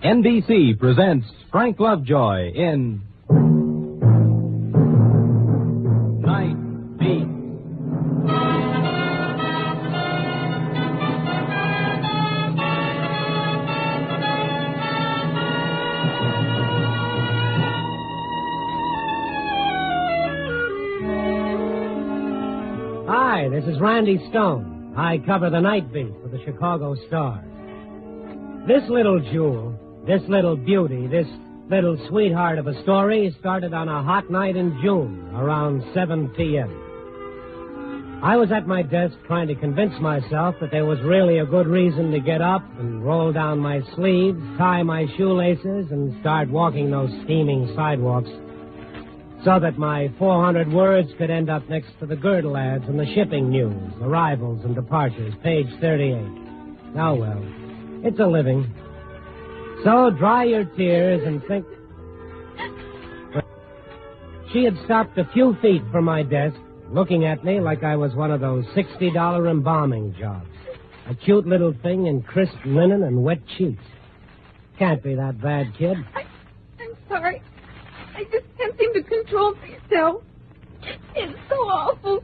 NBC presents Frank Lovejoy in Nightbeat. Hi, this is Randy Stone. I cover the Nightbeat for the Chicago Star. This little jewel, this little beauty, this little sweetheart of a story started on a hot night in June, around 7 p.m. I was at my desk trying to convince myself that there was really a good reason to get up and roll down my sleeves, tie my shoelaces, and start walking those steaming sidewalks so that my 400 words could end up next to the girdle ads and the shipping news, arrivals and departures, page 38. Oh, well, it's a living. So dry your tears and think... She had stopped a few feet from my desk, looking at me like I was one of those $60 embalming jobs. A cute little thing in crisp linen and wet cheeks. Can't be that bad, kid. I'm sorry. I just can't seem to control myself. It's so awful.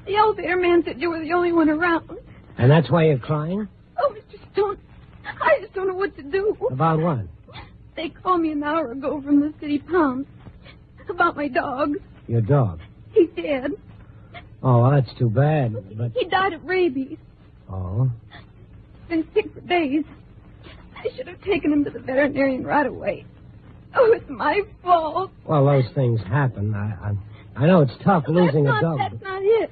The elevator man said you were the only one around. And that's why you're crying? Oh, Mr. Stone, I just don't know what to do. About what? They called me an hour ago from the city pound. About my dog. Your dog? He's dead. Oh, well, that's too bad, but... He died of rabies. Oh? Been sick for days. I should have taken him to the veterinarian right away. Oh, it's my fault. Well, those things happen. I know it's tough losing a dog. That's not it.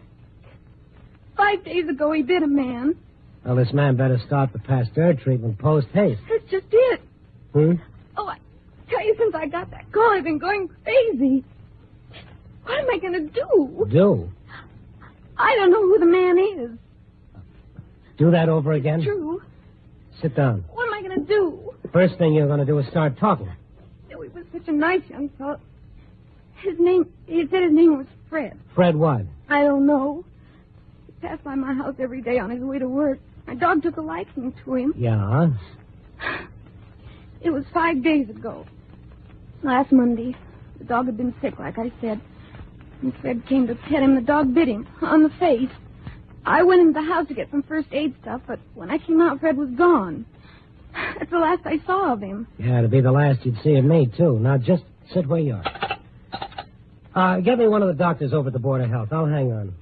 5 days ago, he bit a man. Well, this man better start the Pasteur treatment post-haste. That's just it. Hmm? Oh, I tell you, since I got that call, I've been going crazy. What am I going to do? Do? I don't know who the man is. Do that over again? True. Sit down. What am I going to do? First thing you're going to do is start talking. Oh, he was such a nice young fellow. He said his name was Fred. Fred what? I don't know. He passed by my house every day on his way to work. My dog took a liking to him. Yeah? It was 5 days ago. Last Monday. The dog had been sick, like I said. When Fred came to pet him, the dog bit him on the face. I went into the house to get some first aid stuff, but when I came out, Fred was gone. That's the last I saw of him. Yeah, it'll be the last you'd see of me, too. Now, just sit where you are. Get me one of the doctors over at the Board of Health. I'll hang on.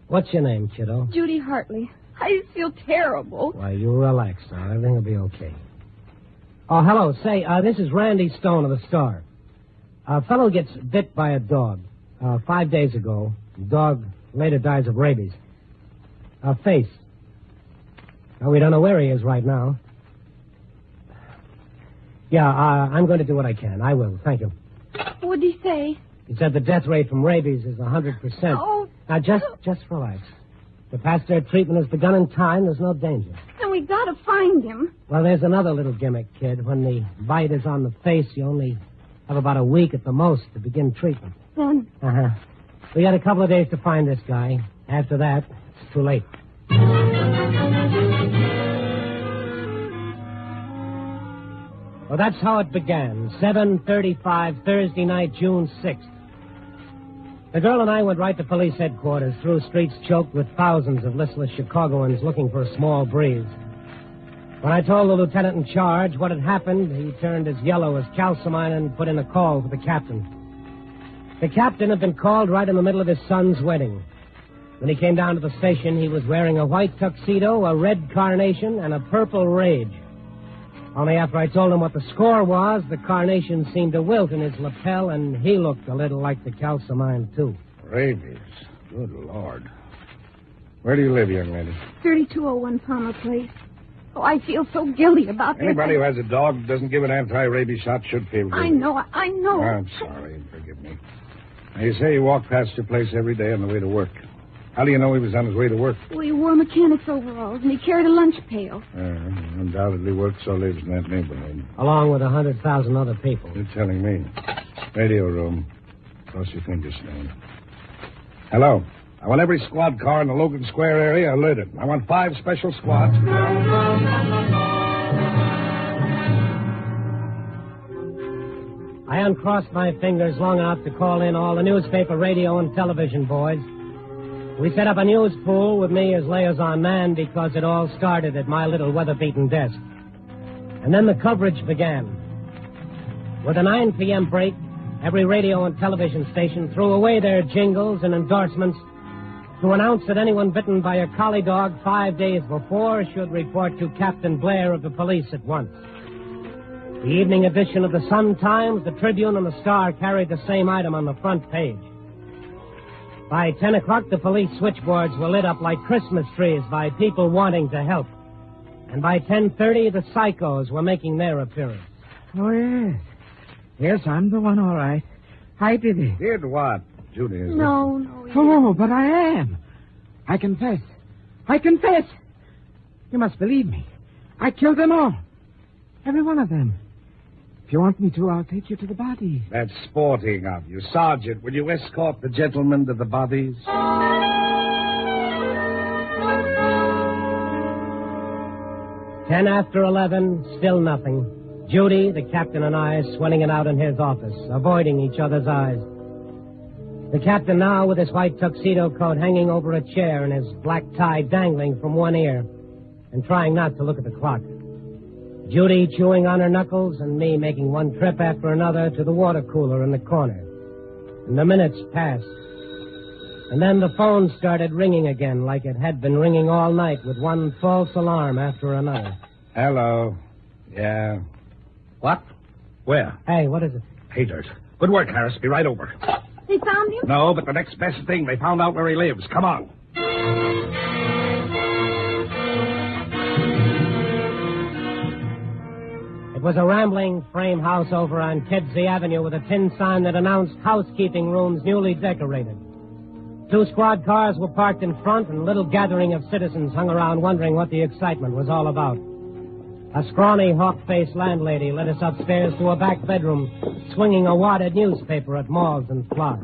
What's your name, kiddo? Judy Hartley. I just feel terrible. Why, you relax now. Everything will be okay. Oh, hello. Say, this is Randy Stone of the Star. A fellow gets bit by a dog 5 days ago. The dog later dies of rabies. Face. We don't know where he is right now. Yeah, I'm going to do what I can. I will. Thank you. What'd he say? He said the death rate from rabies is 100%. Oh. Now, just relax. The Pasteur treatment has begun in time. There's no danger. And we got to find him. Well, there's another little gimmick, kid. When the bite is on the face, you only have about a week at the most to begin treatment. Then? Uh-huh. We got a couple of days to find this guy. After that, it's too late. Well, that's how it began. 7:35, Thursday night, June 6th. The girl and I went right to police headquarters through streets choked with thousands of listless Chicagoans looking for a small breeze. When I told the lieutenant in charge what had happened, he turned as yellow as calcimine and put in a call for the captain. The captain had been called right in the middle of his son's wedding. When he came down to the station, he was wearing a white tuxedo, a red carnation, and a purple rage. Only after I told him what the score was, the carnation seemed to wilt in his lapel, and he looked a little like the calcimine, too. Rabies. Good Lord. Where do you live, young lady? 3201 Palmer Place. Oh, I feel so guilty about this. Anybody who has a dog that doesn't give an anti-rabies shot should feel guilty. I know. I'm sorry. Forgive me. Now, you say he walked past your place every day on the way to work. How do you know he was on his way to work? Well, he wore mechanic's overalls, and he carried a lunch pail. He undoubtedly works or lives in that neighborhood. Along with 100,000 other people. You're telling me. Radio room. Cross your fingers, Stone. Hello. I want every squad car in the Logan Square area alerted. I want 5 special squads. uncrossed my fingers long enough to call in all the newspaper, radio, and television boys. We set up a news pool with me as liaison man because it all started at my little weather-beaten desk. And then the coverage began. With a 9 p.m. break, every radio and television station threw away their jingles and endorsements to announce that anyone bitten by a collie dog 5 days before should report to Captain Blair of the police at once. The evening edition of the Sun-Times, the Tribune, and the Star carried the same item on the front page. By 10 o'clock, the police switchboards were lit up like Christmas trees by people wanting to help. And by 10:30, the psychos were making their appearance. Oh, yes. Yes, I'm the one, all right. I did it. Did what, Judy? No. Oh, but I am. I confess. You must believe me. I killed them all. Every one of them. If you want me to, I'll take you to the bodies. That's sporting of you. Sergeant, will you escort the gentlemen to the bodies? 10 after 11, still nothing. Judy, the captain, and I sweating it out in his office, avoiding each other's eyes. The captain now with his white tuxedo coat hanging over a chair and his black tie dangling from one ear, and trying not to look at the clock. Judy chewing on her knuckles and me making one trip after another to the water cooler in the corner. And the minutes passed. And then the phone started ringing again like it had been ringing all night with one false alarm after another. Hello. Yeah. What? Where? Hey, what is it? Pay dirt. Good work, Harris. Be right over. They found him? No, but the next best thing, they found out where he lives. Come on. It was a rambling frame house over on Kedzie Avenue with a tin sign that announced housekeeping rooms newly decorated. 2 squad cars were parked in front, and a little gathering of citizens hung around wondering what the excitement was all about. A scrawny, hawk-faced landlady led us upstairs to a back bedroom, swinging a wadded newspaper at moths and flies.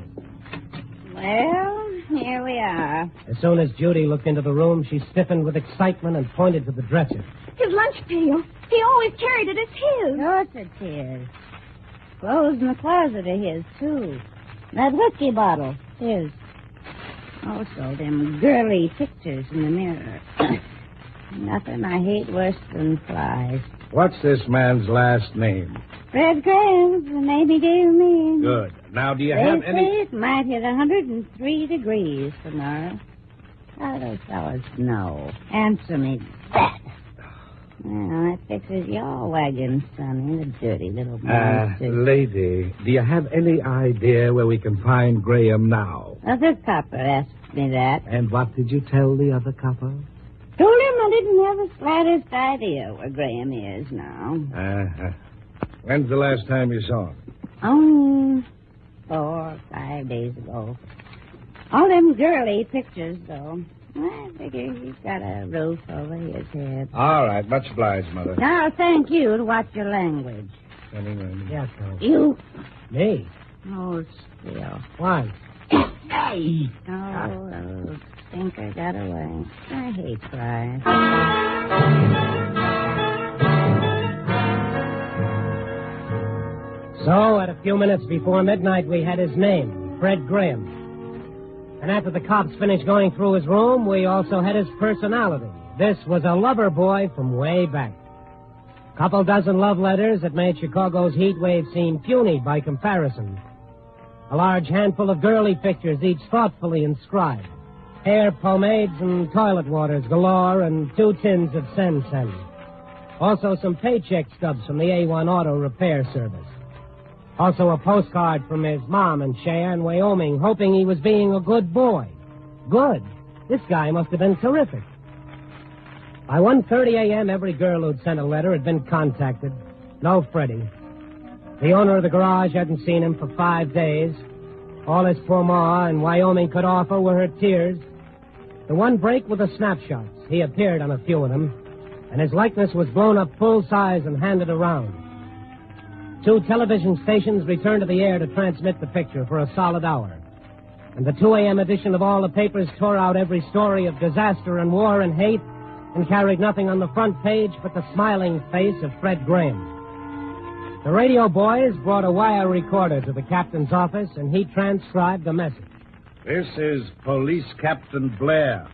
Well, here we are. As soon as Judy looked into the room, she stiffened with excitement and pointed to the dresser. His lunch pail. He always carried it as his. Yours it's his. Clothes in the closet are his, too. That whiskey bottle, his. Also, them girly pictures in the mirror. Nothing I hate worse than flies. What's this man's last name? Fred Graham, the name he gave me. Good. Now, do you They have say any... it might hit 103 degrees tomorrow. How do those fellas know? Answer me that. Well, that fixes your wagon, Sonny, the dirty little monster. Lady, do you have any idea where we can find Graham now? The copper asked me that. And what did you tell the other copper? Told him I didn't have the slightest idea where Graham is now. When's the last time you saw him? 4 or 5 days ago. All them girly pictures, though. I figure he's got a roof over his head. All right. Much obliged, Mother. Now, thank you to watch your language. Yes, sir. You. Me? Oh, still. Why? Hey. Oh, the stinker got away. I hate flies. So, at a few minutes before midnight, we had his name, Fred Graham. And after the cops finished going through his room, we also had his personality. This was a lover boy from way back. Couple dozen love letters that made Chicago's heat wave seem puny by comparison. A large handful of girly pictures, each thoughtfully inscribed. Hair pomades and toilet waters galore, and 2 tins of Sen-Sen. Also some paycheck stubs from the A1 Auto Repair Service. Also a postcard from his mom in Cheyenne, Wyoming, hoping he was being a good boy. Good. This guy must have been terrific. By 1:30 a.m., every girl who'd sent a letter had been contacted. No Freddie. The owner of the garage hadn't seen him for 5 days. All his poor ma in Wyoming could offer were her tears. The one break with the snapshots. He appeared on a few of them, and his likeness was blown up full size and handed around. 2 television stations returned to the air to transmit the picture for a solid hour. And the 2 a.m. edition of all the papers tore out every story of disaster and war and hate and carried nothing on the front page but the smiling face of Fred Graham. The radio boys brought a wire recorder to the captain's office, and he transcribed the message. This is Police Captain Blair.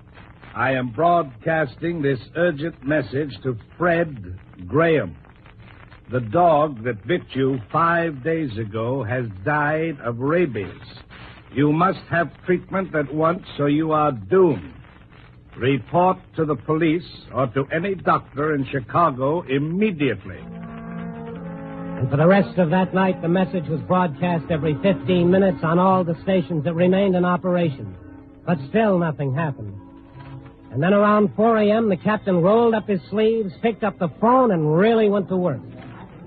I am broadcasting this urgent message to Fred Graham. The dog that bit you 5 days ago has died of rabies. You must have treatment at once, or you are doomed. Report to the police or to any doctor in Chicago immediately. And for the rest of that night, the message was broadcast every 15 minutes on all the stations that remained in operation. But still nothing happened. And then around 4 a.m., the captain rolled up his sleeves, picked up the phone, and really went to work.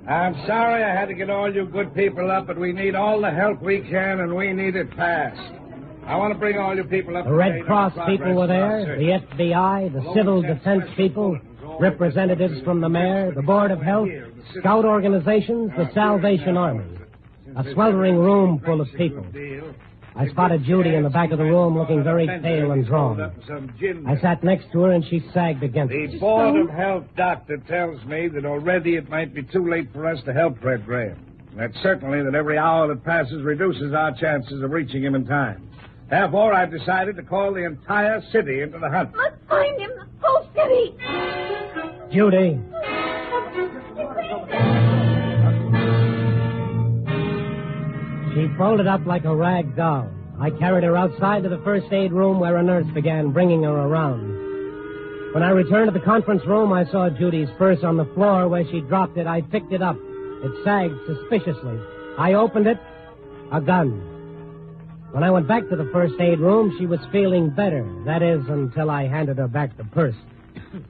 I'm sorry I had to get all you good people up, but we need all the help we can, and we need it fast. I want to bring all you people up. The Red Cross people were there, the FBI, the Civil Defense people, representatives from the mayor, the Board of Health, scout organizations, the Salvation Army. A sweltering room full of people. I spotted Judy in the back of the room looking very pale and drawn. I sat next to her and she sagged against me. The Board of Health doctor tells me that already it might be too late for us to help Fred Graham. That's certainly that every hour that passes reduces our chances of reaching him in time. Therefore, I've decided to call the entire city into the hunt. Let's find him, the whole city. Judy. She folded up like a rag doll. I carried her outside to the first aid room where a nurse began bringing her around. When I returned to the conference room, I saw Judy's purse on the floor where she dropped it. I picked it up. It sagged suspiciously. I opened it. A gun. When I went back to the first aid room, she was feeling better. That is, until I handed her back the purse.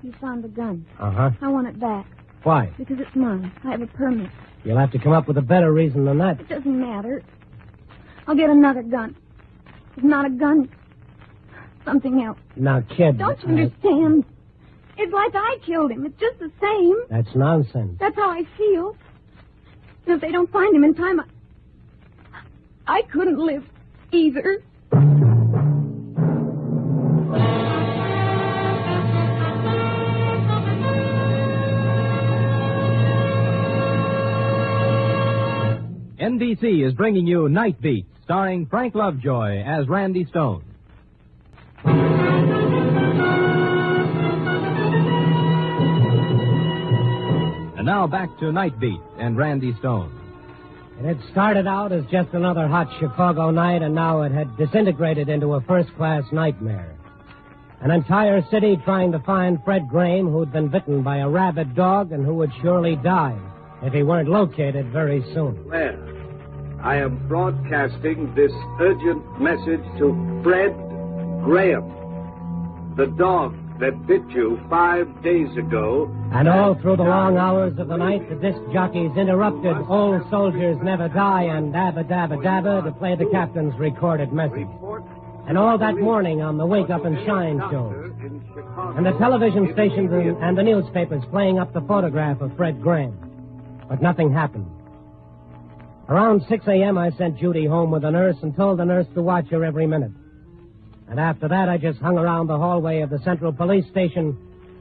You found the gun. Uh-huh. I want it back. Why? Because it's mine. I have a permit. You'll have to come up with a better reason than that. It doesn't matter. I'll get another gun. It's not a gun. Something else. Now, kid... Don't you understand? It's like I killed him. It's just the same. That's nonsense. That's how I feel. And if they don't find him in time, I couldn't live either. NBC is bringing you Nightbeat, starring Frank Lovejoy as Randy Stone. And now back to Nightbeat and Randy Stone. It had started out as just another hot Chicago night, and now it had disintegrated into a first-class nightmare. An entire city trying to find Fred Graham, who'd been bitten by a rabid dog and who would surely die if he weren't located very soon. Blair, I am broadcasting this urgent message to Fred Graham, the dog that bit you 5 days ago. And all through the long hours of the night, the disc jockeys interrupted Old Soldiers Never Die and Dabba Dabba Dabba to play the captain's recorded message. And all that morning on the Wake Up and Shine shows. And the television stations and the newspapers playing up the photograph of Fred Graham. But nothing happened. Around 6 a.m., I sent Judy home with a nurse and told the nurse to watch her every minute. And after that, I just hung around the hallway of the Central Police Station,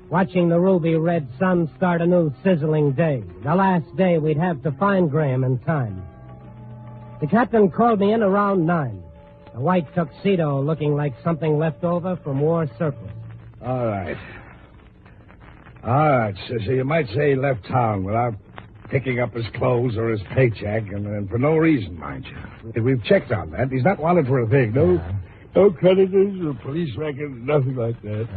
watching the ruby red sun start a new sizzling day. The last day we'd have to find Graham in time. The captain called me in around 9. A white tuxedo looking like something left over from war surplus. All right. So you might say he left town without picking up his clothes or his paycheck, and for no reason, mind you. We've checked on that. He's not wanted for a thing. No creditors or police records, nothing like that.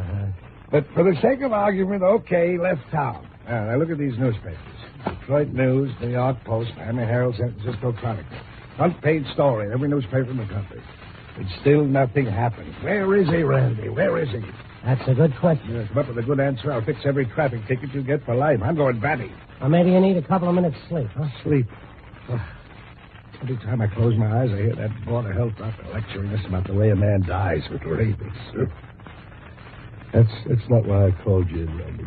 But for the sake of argument, okay, left town. Now look at these newspapers. Detroit News, New York Post, Miami Herald, San Francisco Chronicle. Front page story in every newspaper in the country. But still nothing happened. Where is he, Randy? Where is he? That's a good question. Come up with a good answer. I'll fix every traffic ticket you get for life. I'm going batty. Or maybe you need a couple of minutes sleep, huh? Sleep. Every time I close my eyes, I hear that Board of Health doctor lecturing us about the way a man dies with rabies. That's not why I called you, Randy.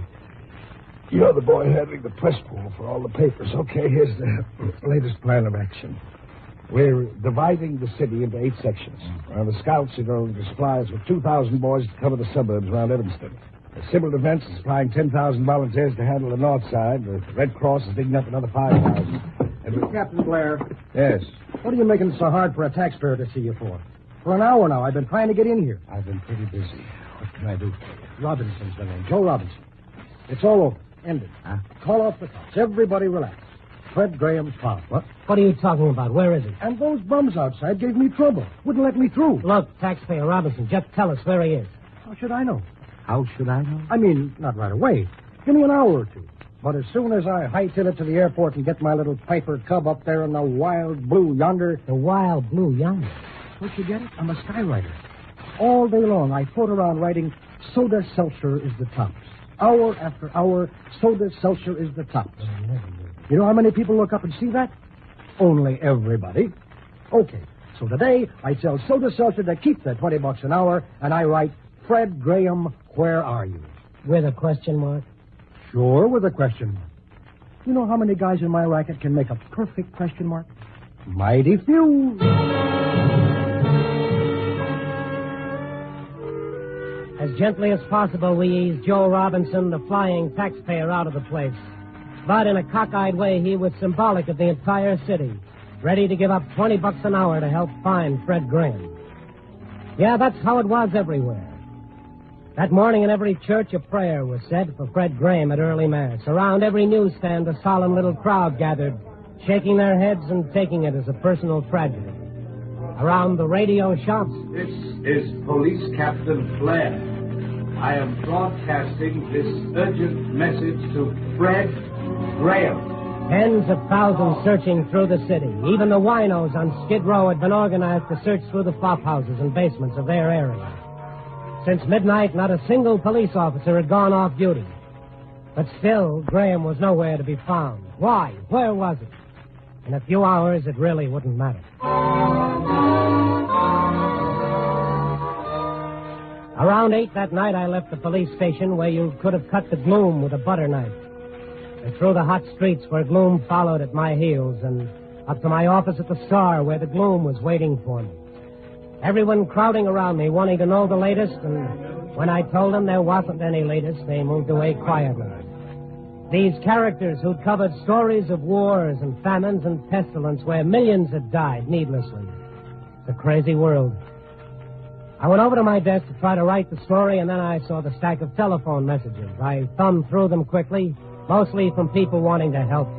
You're the boy handling the press pool for all the papers. Okay, here's the latest plan of action. We're dividing the city into 8 sections. The scouts are going to supply us with 2,000 boys to cover the suburbs around Evanston. The Civil Defense is supplying 10,000 volunteers to handle the north side. The Red Cross is digging up another 5,000. Captain Blair, Yes. what are you making it so hard for a taxpayer to see you for? For an hour now, I've been trying to get in here. I've been pretty busy. What can I do for you? Robinson's the name. Joe Robinson. It's all over. Ended. Huh? Call off the cops. Everybody relax. Fred Graham's found. What are you talking about? Where is he? And those bums outside gave me trouble. Wouldn't let me through. Look, taxpayer Robinson, just tell us where he is. How should I know? How should I know? I mean, not right away. Give me an hour or two. But as soon as I hightail it to the airport and get my little Piper Cub up there in the wild blue yonder... The wild blue yonder? Don't you get it? I'm a skywriter. All day long, I float around writing, Soda Seltzer is the tops. Hour after hour, Soda Seltzer is the tops. You know how many people look up and see that? Only everybody. Okay, so today I sell Soda Seltzer to keep that $20 an hour, and I write, Fred Graham, where are you? With a question mark? Sure, with a question mark. You know how many guys in my racket can make a perfect question mark? Mighty few. As gently as possible, we eased Joe Robinson, the flying taxpayer, out of the place. But in a cockeyed way, he was symbolic of the entire city, ready to give up $20 an hour to help find Fred Graham. Yeah, that's how it was everywhere. That morning in every church, a prayer was said for Fred Graham at early Mass. Around every newsstand, a solemn little crowd gathered, shaking their heads and taking it as a personal tragedy. Around the radio shops... This is Police Captain Blair. I am broadcasting this urgent message to Fred Graham. Tens of thousands searching through the city. Even the winos on Skid Row had been organized to search through the flop houses and basements of their area. Since midnight, not a single police officer had gone off duty. But still, Graham was nowhere to be found. Why? Where was he? In a few hours, it really wouldn't matter. Around 8 that night, I left the police station where you could have cut the gloom with a butter knife. And through the hot streets where gloom followed at my heels, and up to my office at the Star where the gloom was waiting for me. Everyone crowding around me, wanting to know the latest, and when I told them there wasn't any latest, they moved away quietly. These characters who'd covered stories of wars and famines and pestilence where millions had died needlessly. It's a crazy world. I went over to my desk to try to write the story, and then I saw the stack of telephone messages. I thumbed through them quickly, mostly from people wanting to help.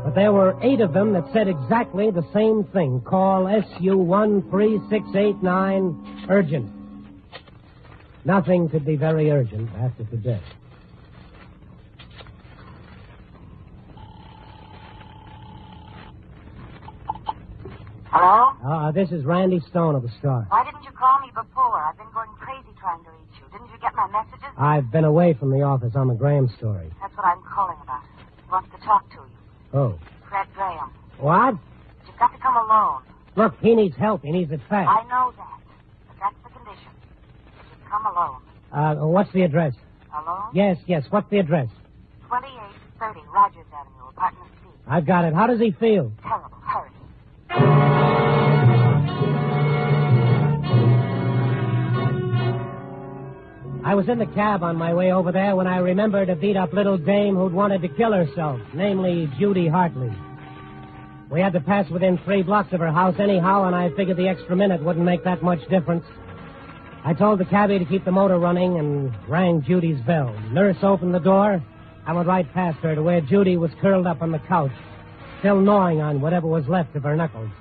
But there were 8 of them that said exactly the same thing. Call SU-13689, urgent. Nothing could be very urgent after today. Hello? This is Randy Stone of the Star. Why didn't you call me before? I've been going crazy trying to reach you. Didn't you get my messages? I've been away from the office on the Graham story. That's what I'm calling about. He wants to talk to you. Oh. Fred Graham. What? You've got to come alone. Look, he needs help. He needs it fast. I know that. But that's the condition. You come alone. What's the address? Alone? Yes. What's the address? 2830 Rogers Avenue, apartment C. I've got it. How does he feel? Terrible. Hurry. I was in the cab on my way over there when I remembered a beat-up little dame who'd wanted to kill herself, namely Judy Hartley. We had to pass within 3 blocks of her house anyhow, and I figured the extra minute wouldn't make that much difference. I told the cabbie to keep the motor running and rang Judy's bell. Nurse opened the door. I went right past her to where Judy was curled up on the couch, still gnawing on whatever was left of her knuckles.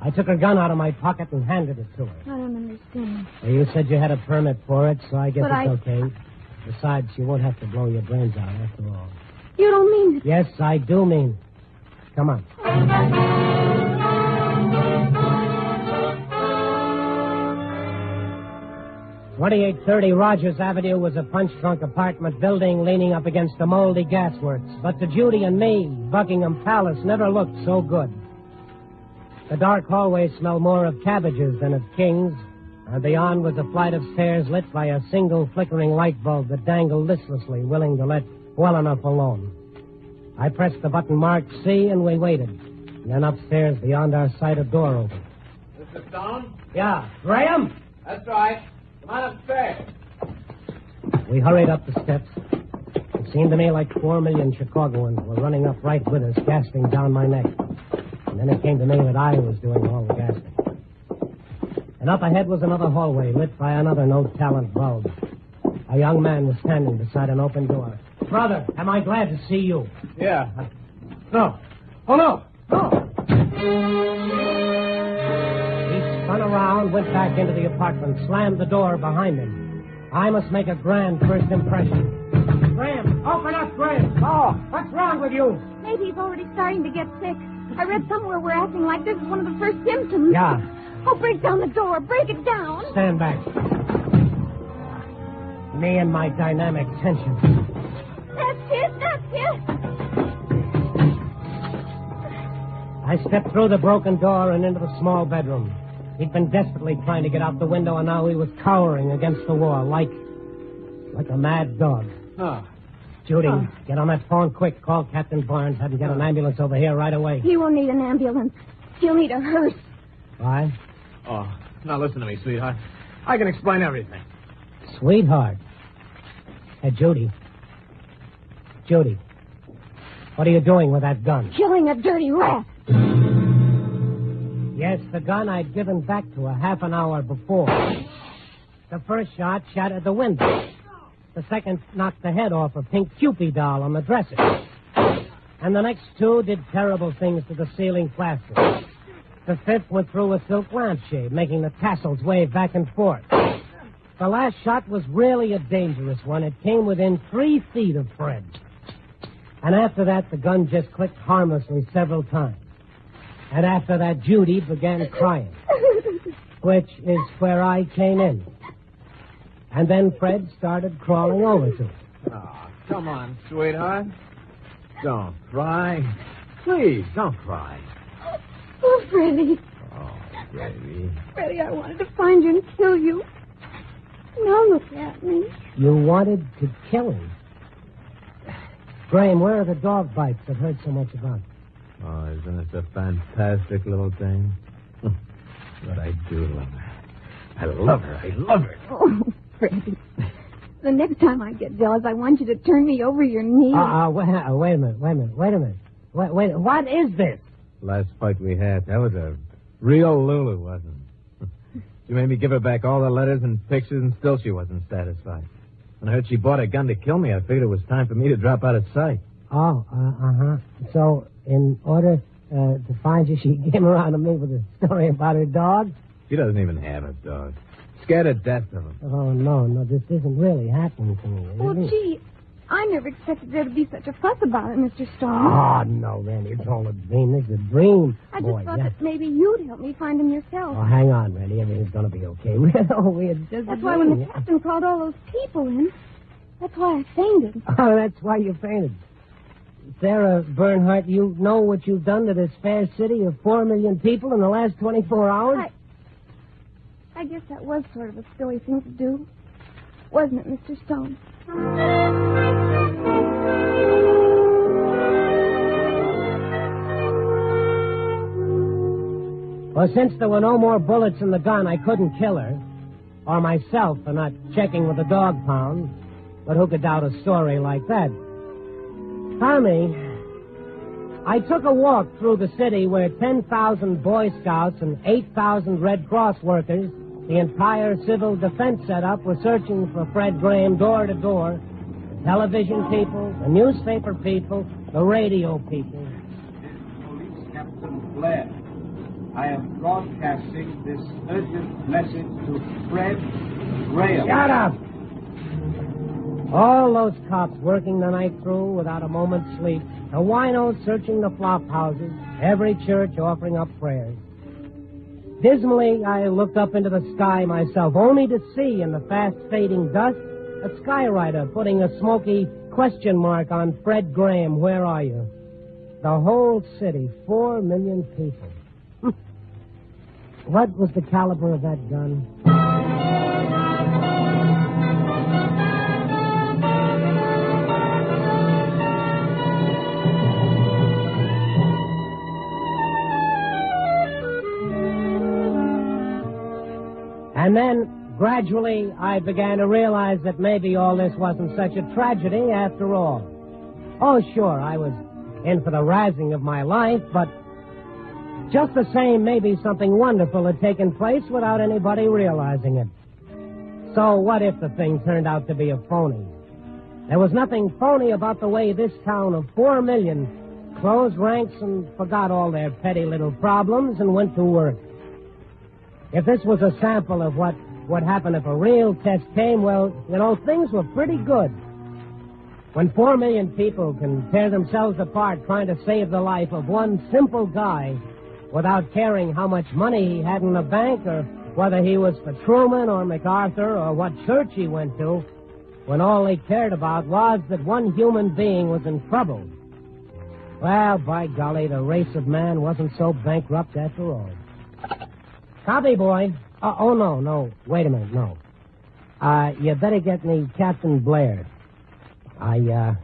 I took her gun out of my pocket and handed it to her. I don't understand. Well, you said you had a permit for it, so I guess But it's okay. Besides, you won't have to blow your brains out after all. You don't mean it. Yes, I do mean. Come on. 2830 Rogers Avenue was a punch-drunk apartment building leaning up against the moldy gasworks. But to Judy and me, Buckingham Palace never looked so good. The dark hallway smelled more of cabbages than of kings, and beyond was a flight of stairs lit by a single flickering light bulb that dangled listlessly, willing to let well enough alone. I pressed the button marked C, and we waited. And then upstairs, beyond our sight, a door opened. Mr. Stone? Yeah, Graham? That's right. Come on upstairs. We hurried up the steps. It Seemed to me like 4 million Chicagoans were running up right with us, gasping down my neck. And then it came to me that I was doing all the gasping. And up ahead was another hallway lit by another no-talent bulb. A young man was standing beside an open door. Brother, am I glad to see you? Yeah. No. Oh, no. No. He spun around, went back into the apartment, slammed the door behind him. I must make a grand first impression. Graham, open up, Graham. Oh, what's wrong with you? Maybe he's already starting to get sick. I read somewhere we're acting like this is one of the first symptoms. Yeah. Oh, break down the door. Break it down. Stand back. Me and my dynamic tension. That's it. That's it. I stepped through the broken door and into the small bedroom. He'd been desperately trying to get out the window, and now he was cowering against the wall like a mad dog. Oh. Judy, get on that phone quick. Call Captain Barnes. Have him get an ambulance over here right away. He won't need an ambulance. He'll need a hearse. Why? Oh, now listen to me, sweetheart. I can explain everything. Sweetheart. Hey, Judy. Judy. What are you doing with that gun? Killing a dirty rat. Yes, the gun I'd given back to her half an hour before. The first shot shattered the window. The second knocked the head off a pink Cupid doll on the dresser. And the next two did terrible things to the ceiling plaster. The fifth went through a silk lampshade, making the tassels wave back and forth. The last shot was really a dangerous one. It came within 3 feet of Fred. And after that, the gun just clicked harmlessly several times. And after that, Judy began crying, which is where I came in. And then Fred started crawling over to her. Oh, come on, sweetheart. Don't cry. Please, don't cry. Oh, Freddie. Oh, baby. Freddie, I wanted to find you and kill you. Now look at me. You wanted to kill him. Graham, where are the dog bites I've heard so much about? Oh, isn't it a fantastic little thing? But I do love her. I love her. I love her. Oh, Freddie. The next time I get jealous, I want you to turn me over your knees. Wait a minute. Wait, what is this? Last fight we had, that was a real Lulu, wasn't it? She made me give her back all the letters and pictures, and still she wasn't satisfied. When I heard she bought a gun to kill me, I figured it was time for me to drop out of sight. Oh, So, in order to find you, she came around to me with a story about her dog? She doesn't even have a dog. Scared to death of him. Oh, no, this isn't really happening to me. Well, gee, I never expected there to be such a fuss about it, Mr. Stone. Oh, no, Randy, it's all a dream. This is a dream. I just thought that maybe you'd help me find him yourself. Oh, hang on, Randy. Everything's going to be okay. That's why when the captain called all those people in, that's why I fainted. Oh, that's why you fainted. Sarah Bernhardt, you know what you've done to this fair city of 4 million people in the last 24 hours? I guess that was sort of a silly thing to do. Wasn't it, Mr. Stone? Well, since there were no more bullets in the gun, I couldn't kill her. Or myself for not checking with the dog pound. But who could doubt a story like that? Tommy, I took a walk through the city where 10,000 Boy Scouts and 8,000 Red Cross workers, the entire civil defense setup, were searching for Fred Graham door to door. The television people, the newspaper people, the radio people. This is Police Captain Blair. I am broadcasting this urgent message to Fred Graham. Shut up! All those cops working the night through without a moment's sleep. The winos searching the flop houses. Every church offering up prayers. Dismally, I looked up into the sky myself, only to see in the fast-fading dust a skywriter putting a smoky question mark on Fred Graham. Where are you? The whole city, 4 million people. What was the caliber of that gun? And then gradually, I began to realize that maybe all this wasn't such a tragedy after all. Oh, sure, I was in for the razzing of my life, but just the same, maybe something wonderful had taken place without anybody realizing it. So what if the thing turned out to be a phony? There was nothing phony about the way this town of 4 million closed ranks and forgot all their petty little problems and went to work. If this was a sample of what would happen if a real test came, well, things were pretty good. When 4 million people can tear themselves apart trying to save the life of one simple guy without caring how much money he had in the bank or whether he was for Truman or MacArthur or what church he went to, when all they cared about was that one human being was in trouble. Well, by golly, the race of man wasn't so bankrupt after all. Copy, boy. Oh, no. Wait a minute, no. You better get me Captain Blair. I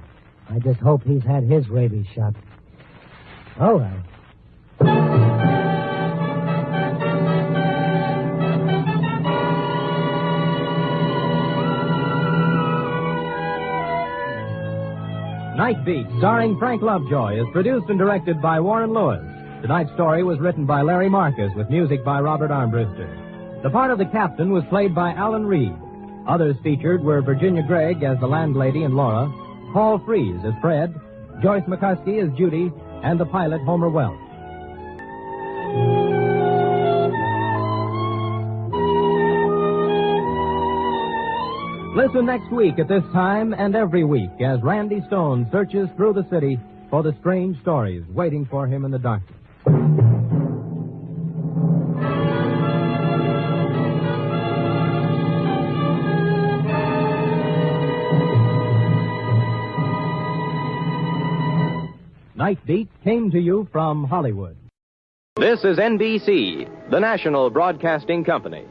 just hope he's had his rabies shot. Oh, well. Nightbeat, starring Frank Lovejoy, is produced and directed by Warren Lewis. Tonight's story was written by Larry Marcus with music by Robert Armbruster. The part of the captain was played by Alan Reed. Others featured were Virginia Gregg as the landlady and Laura, Paul Freese as Fred, Joyce McCuskey as Judy, and the pilot Homer Welch. Listen next week at this time and every week as Randy Stone searches through the city for the strange stories waiting for him in the darkness. Nightbeat came to you from Hollywood. This is NBC, the national broadcasting company.